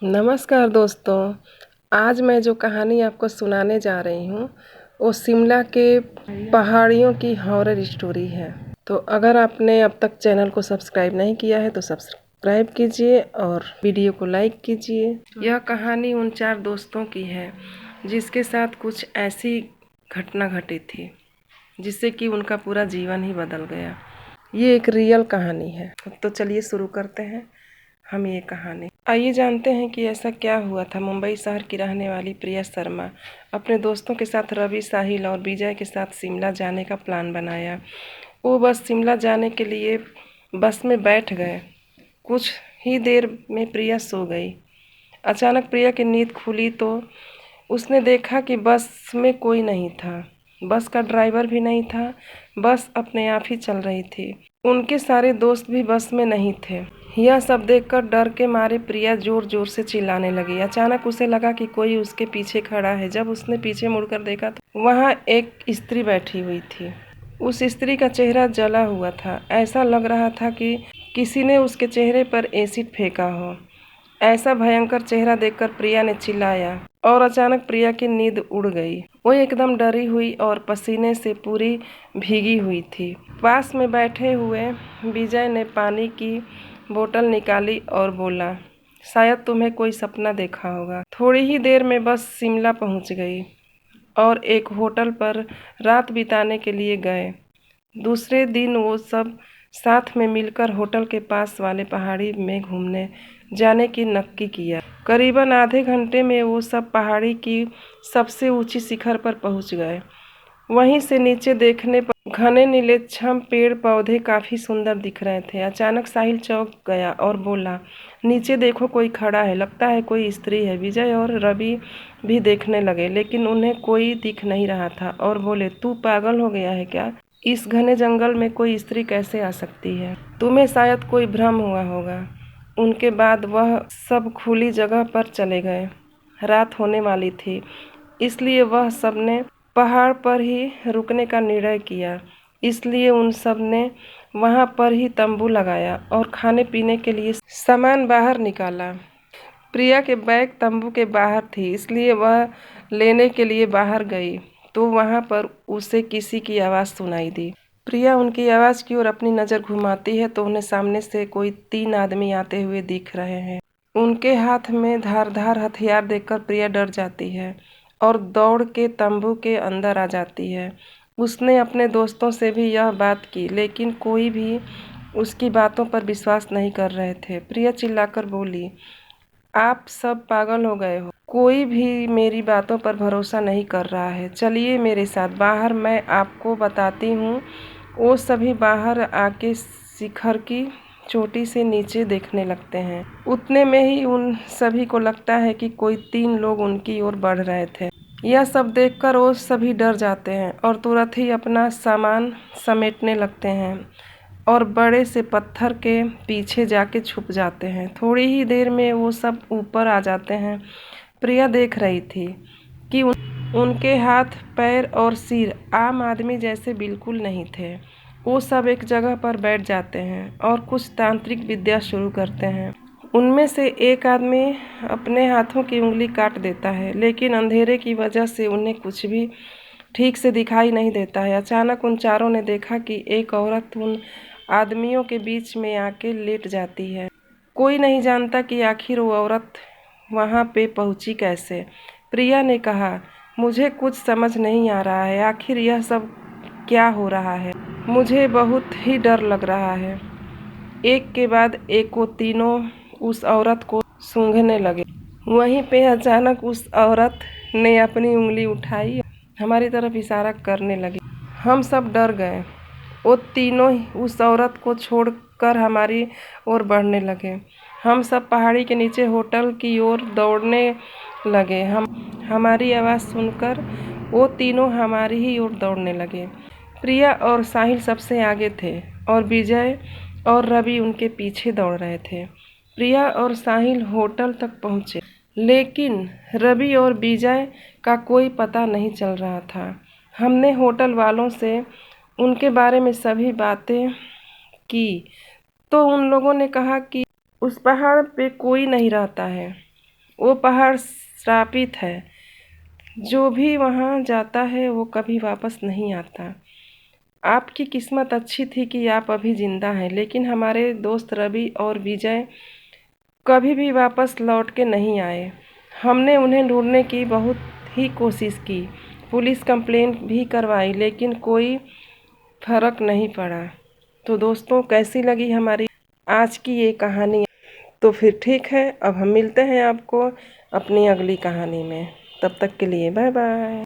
नमस्कार दोस्तों। आज मैं जो कहानी आपको सुनाने जा रही हूँ वो शिमला के पहाड़ियों की हॉरर स्टोरी है। तो अगर आपने अब तक चैनल को सब्सक्राइब नहीं किया है तो सब्सक्राइब कीजिए और वीडियो को लाइक कीजिए। यह कहानी उन 4 दोस्तों की है जिसके साथ कुछ ऐसी घटना घटी थी जिससे कि उनका पूरा जीवन ही बदल गया। ये एक रियल कहानी है। तो चलिए शुरू करते हैं हम ये कहानी। आइए जानते हैं कि ऐसा क्या हुआ था। मुंबई शहर की रहने वाली प्रिया शर्मा अपने दोस्तों के साथ रवि, साहिल और विजय के साथ शिमला जाने का प्लान बनाया। वो बस शिमला जाने के लिए बस में बैठ गए। कुछ ही देर में प्रिया सो गई। अचानक प्रिया की नींद खुली तो उसने देखा कि बस में कोई नहीं था। बस का ड्राइवर भी नहीं था। बस अपने आप ही चल रही थी। उनके सारे दोस्त भी बस में नहीं थे। यह सब देखकर डर के मारे प्रिया जोर जोर से चिल्लाने लगी। अचानक उसे लगा कि कोई उसके पीछे खड़ा है। जब उसने पीछे मुड़कर देखा तो वहाँ एक स्त्री बैठी हुई थी। उस स्त्री का चेहरा जला हुआ था। ऐसा लग रहा था कि किसी ने उसके चेहरे पर एसिड फेंका हो। ऐसा भयंकर चेहरा देखकर प्रिया ने चिल्लाया और अचानक प्रिया की नींद उड़ गई। वो एकदम डरी हुई और पसीने से पूरी भीगी हुई थी। पास में बैठे हुए विजय ने पानी की बोतल निकाली और बोला, शायद तुम्हें कोई सपना देखा होगा। थोड़ी ही देर में बस शिमला पहुंच गई और एक होटल पर रात बिताने के लिए गए। दूसरे दिन वो सब साथ में मिलकर होटल के पास वाले पहाड़ी में घूमने जाने की नक्की किया। करीबन आधे घंटे में वो सब पहाड़ी की सबसे ऊंची शिखर पर पहुंच गए। वहीं से नीचे देखने पर घने नीलेक्षम पेड़ पौधे काफी सुंदर दिख रहे थे। अचानक साहिल चौंक गया और बोला, नीचे देखो, कोई खड़ा है, लगता है कोई स्त्री है। विजय और रवि भी देखने लगे लेकिन उन्हें कोई दिख नहीं रहा था और बोले, तू पागल हो गया है क्या? इस घने जंगल में कोई स्त्री कैसे आ सकती है? तुम्हें शायद कोई भ्रम हुआ होगा। उनके बाद वह सब खुली जगह पर चले गए। रात होने वाली थी इसलिए वह सबने पहाड़ पर ही रुकने का निर्णय किया। इसलिए उन सब ने वहां पर ही तंबू लगाया और खाने पीने के लिए सामान बाहर निकाला। प्रिया के बैग तंबू के बाहर थी इसलिए वह लेने के लिए बाहर गई तो वहां पर उसे किसी की आवाज़ सुनाई दी। प्रिया उनकी आवाज़ की ओर अपनी नज़र घुमाती है तो उन्हें सामने से कोई 3 आदमी आते हुए दिख रहे हैं। उनके हाथ में धारदार हथियार देखकर प्रिया डर जाती है और दौड़ के तंबू के अंदर आ जाती है। उसने अपने दोस्तों से भी यह बात की लेकिन कोई भी उसकी बातों पर विश्वास नहीं कर रहे थे। प्रिया चिल्लाकर बोली, आप सब पागल हो गए हो। कोई भी मेरी बातों पर भरोसा नहीं कर रहा है। चलिए मेरे साथ बाहर, मैं आपको बताती हूँ। वो सभी बाहर आके शिखर की चोटी से नीचे देखने लगते हैं। उतने में ही उन सभी को लगता है कि कोई 3 लोग उनकी ओर बढ़ रहे थे। यह सब देखकर वो सभी डर जाते हैं और तुरंत ही अपना सामान समेटने लगते हैं और बड़े से पत्थर के पीछे जाके छुप जाते हैं। थोड़ी ही देर में वो सब ऊपर आ जाते हैं। प्रिया देख रही थी कि उनके हाथ, पैर और सिर आम आदमी जैसे बिल्कुल नहीं थे। वो सब एक जगह पर बैठ जाते हैं और कुछ तांत्रिक विद्या शुरू करते हैं। उनमें से एक आदमी अपने हाथों की उंगली काट देता है लेकिन अंधेरे की वजह से उन्हें कुछ भी ठीक से दिखाई नहीं देता है। अचानक उन चारों ने देखा कि एक औरत उन आदमियों के बीच में आके लेट जाती है। कोई नहीं जानता कि आखिर वो औरत वहाँ पे पहुँची कैसे। प्रिया ने कहा, मुझे कुछ समझ नहीं आ रहा है, आखिर यह सब क्या हो रहा है? मुझे बहुत ही डर लग रहा है। एक के बाद एक वो तीनों उस औरत को सूंघने लगे। वहीं पे अचानक उस औरत ने अपनी उंगली उठाई, हमारी तरफ इशारा करने लगी। हम सब डर गए। वो तीनों उस औरत को छोड़कर हमारी ओर बढ़ने लगे। हम सब पहाड़ी के नीचे होटल की ओर दौड़ने लगे। हमारी आवाज़ सुनकर वो तीनों हमारी ही ओर दौड़ने लगे। प्रिया और साहिल सबसे आगे थे और विजय और रवि उनके पीछे दौड़ रहे थे। प्रिया और साहिल होटल तक पहुँचे लेकिन रवि और विजय का कोई पता नहीं चल रहा था। हमने होटल वालों से उनके बारे में सभी बातें की तो उन लोगों ने कहा कि उस पहाड़ पे कोई नहीं रहता है। वो पहाड़ श्रापित है। जो भी वहाँ जाता है वो कभी वापस नहीं आता। आपकी किस्मत अच्छी थी कि आप अभी ज़िंदा हैं, लेकिन हमारे दोस्त रवि और विजय कभी भी वापस लौट के नहीं आए। हमने उन्हें ढूंढने की बहुत ही कोशिश की, पुलिस कंप्लेंट भी करवाई, लेकिन कोई फर्क नहीं पड़ा। तो दोस्तों, कैसी लगी हमारी आज की ये कहानी? तो फिर ठीक है, अब हम मिलते हैं आपको अपनी अगली कहानी में। तब तक के लिए बाय बाय।